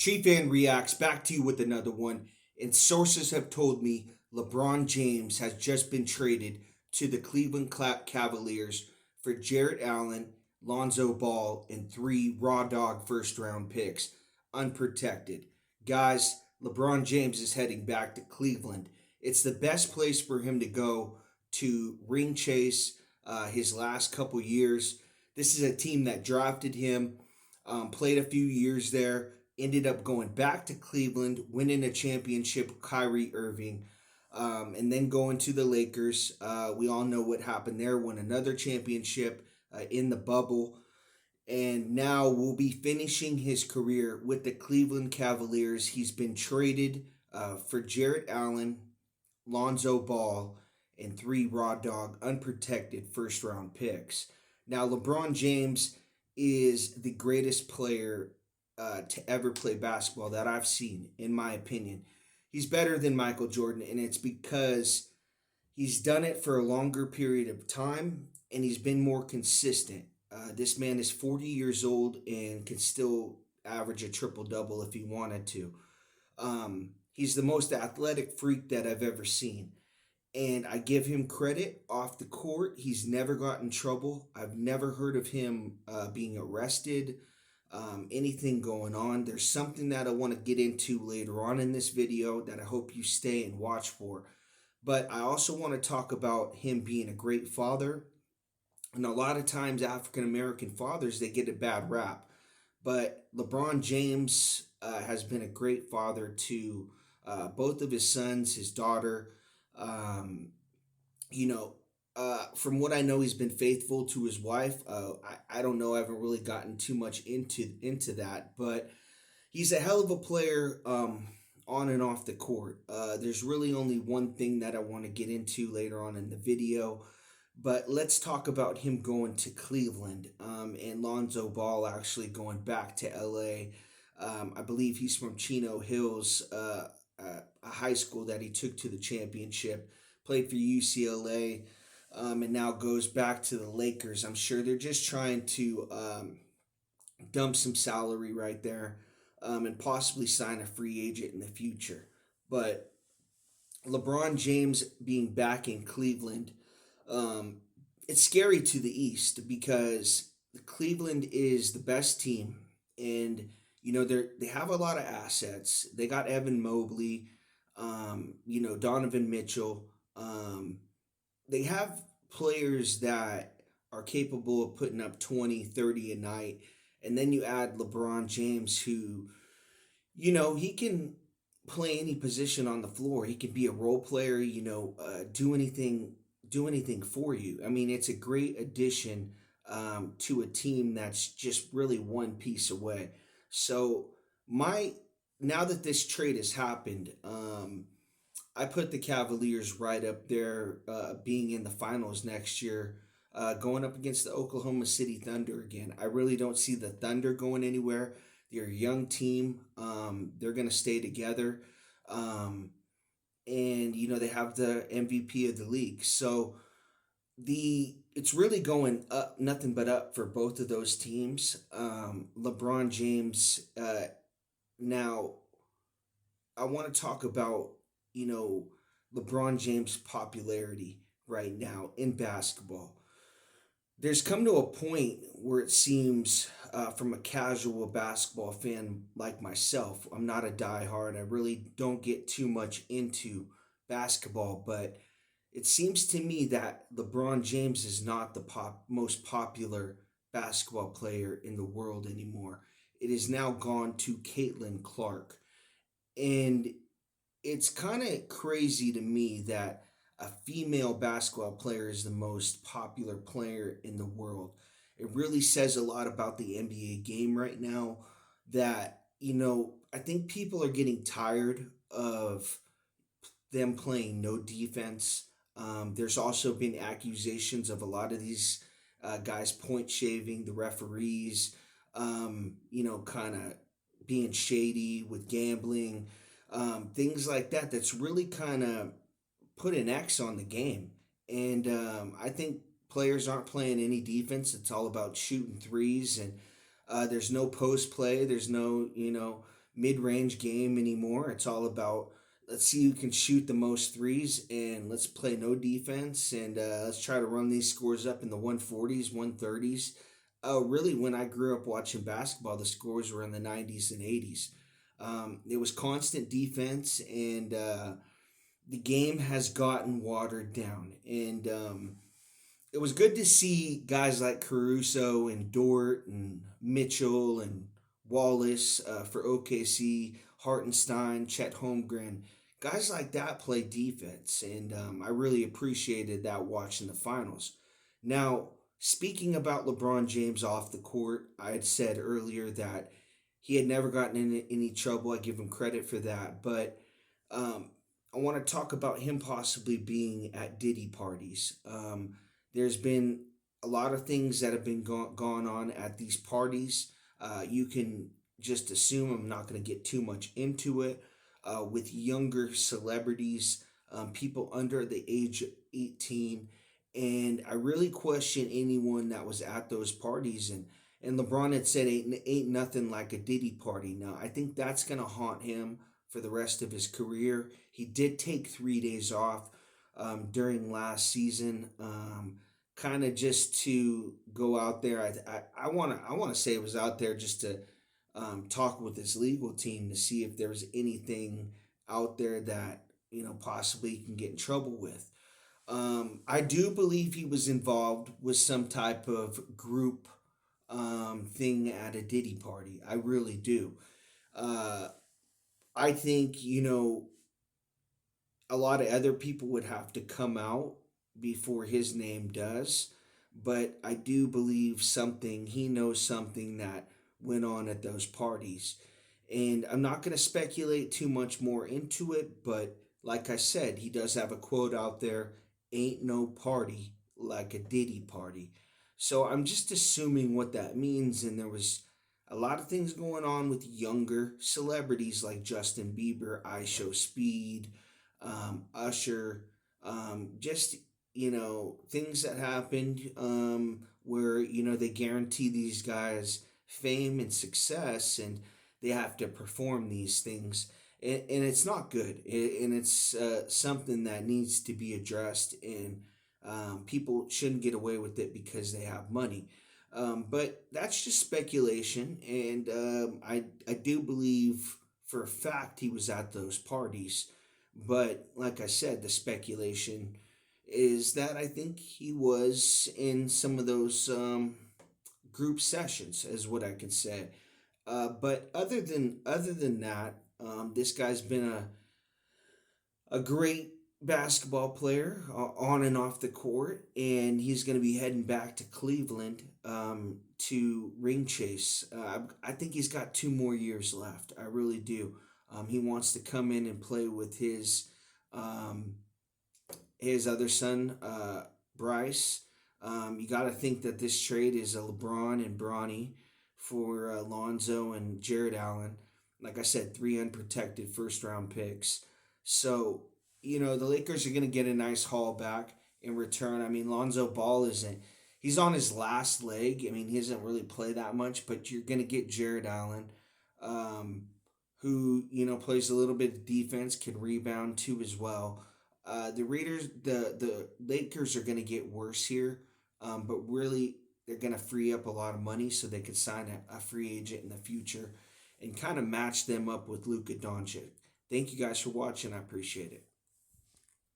Chief Fan reacts back to you with another one. And sources have told me LeBron James has just been traded to the Cleveland Cavaliers for Jarrett Allen, Lonzo Ball, and three raw dog first round picks, unprotected. Guys, LeBron James is heading back to Cleveland. It's the best place for him to go to ring chase his last couple years. This is a team that drafted him, played a few years there, ended up going back to Cleveland, winning a championship with Kyrie Irving, and then going to the Lakers. We all know what happened there, won another championship in the bubble, and now will be finishing his career with the Cleveland Cavaliers. He's been traded for Jarrett Allen, Lonzo Ball, and three raw dog unprotected first round picks. Now, LeBron James is the greatest player to ever play basketball that I've seen, in my opinion. He's better than Michael Jordan, and it's because he's done it for a longer period of time and he's been more consistent. This man is 40 years old and can still average a triple double if he wanted to. He's the most athletic freak that I've ever seen. And I give him credit off the court. He's never gotten in trouble. I've never heard of him being arrested, anything going on. There's something that I want to get into later on in this video that I hope you stay and watch for. But I also want to talk about him being a great father. And a lot of times African American fathers, they get a bad rap. But LeBron James has been a great father to both of his sons, his daughter. Um, you know, from what I know, he's been faithful to his wife. I don't know. I haven't really gotten too much into that, but he's a hell of a player on and off the court. There's really only one thing that I want to get into later on in the video, but let's talk about him going to Cleveland and Lonzo Ball actually going back to LA. I believe he's from Chino Hills, a high school that he took to the championship, played for UCLA, and now goes back to the Lakers. I'm sure they're just trying to dump some salary right there, and possibly sign a free agent in the future. But LeBron James being back in Cleveland, um, it's scary to the East because Cleveland is the best team, and they have a lot of assets. They got Evan Mobley, Donovan Mitchell. They have players that are capable of putting up 20, 30 a night. And then you add LeBron James, who, he can play any position on the floor. He can be a role player, do anything for you. I mean, it's a great addition to a team that's just really one piece away. So my now that this trade has happened, I put the Cavaliers right up there, being in the finals next year, going up against the Oklahoma City Thunder again. I really don't see the Thunder going anywhere. They're a young team. They're going to stay together. And they have the MVP of the league. So it's really going up, nothing but up for both of those teams. LeBron James. Now, I want to talk about you know LeBron James' popularity right now in basketball. There's come to a point where it seems, from a casual basketball fan like myself, I'm not a diehard. I really don't get too much into basketball, but it seems to me that LeBron James is not the most popular basketball player in the world anymore. It has now gone to Caitlin Clark. And it's kind of crazy to me that a female basketball player is the most popular player in the world. It really says a lot about the NBA game right now that, I think people are getting tired of them playing no defense. There's also been accusations of a lot of these guys point shaving the referees, kind of being shady with gambling, things like that. That's really kind of put an X on the game. And I think players aren't playing any defense. It's all about shooting threes, and there's no post play. There's no, mid-range game anymore. It's all about let's see who can shoot the most threes, and let's play no defense, and let's try to run these scores up in the 140s, 130s. Really, when I grew up watching basketball, the scores were in the 90s and 80s. It was constant defense, and the game has gotten watered down. And it was good to see guys like Caruso and Dort and Mitchell and Wallace for OKC, Hartenstein, Chet Holmgren, guys like that play defense, and I really appreciated that watching the finals. Now, speaking about LeBron James off the court, I had said earlier that he had never gotten in any trouble. I give him credit for that, but um, I want to talk about him possibly being at Diddy parties. There's been a lot of things that have been gone on at these parties. You can just assume I'm not going to get too much into it. With younger celebrities, people under the age of 18. And I really question anyone that was at those parties. And LeBron had said, ain't nothing like a Diddy party. Now, I think that's going to haunt him for the rest of his career. He did take 3 days off during last season, kind of just to go out there. I want to say it was out there just to talk with his legal team to see if there's anything out there that possibly he can get in trouble with. I do believe he was involved with some type of group thing at a Diddy party. I really do. Uh, I think a lot of other people would have to come out before his name does. But I do believe something, he knows something that went on at those parties. And I'm not going to speculate too much more into it, but like I said, he does have a quote out there, ain't no party like a Diddy party. So I'm just assuming what that means. And there was a lot of things going on with younger celebrities like Justin Bieber, I Show Speed, Usher, just things that happened where they guarantee these guys fame and success, and they have to perform these things, and it's not good, and it's something that needs to be addressed, and people shouldn't get away with it because they have money. But that's just speculation, and I do believe for a fact he was at those parties. But like I said, the speculation is that I think he was in some of those group sessions, is what I can say. But other than that, this guy's been a great basketball player on and off the court, and he's going to be heading back to Cleveland to ring chase. I think he's got 2 more years left. I really do. He wants to come in and play with um, his other son, Bryce. You got to think that this trade is a LeBron and Bronny for Lonzo and Jared Allen. Like I said, three unprotected first round picks. So, the Lakers are going to get a nice haul back in return. I mean, Lonzo Ball isn't, he's on his last leg. I mean, he doesn't really play that much, but you're going to get Jared Allen, um, who, plays a little bit of defense, can rebound too as well. The Lakers are going to get worse here, but really they're going to free up a lot of money so they could sign a free agent in the future and kind of match them up with Luka Doncic. Thank you guys for watching. I appreciate it.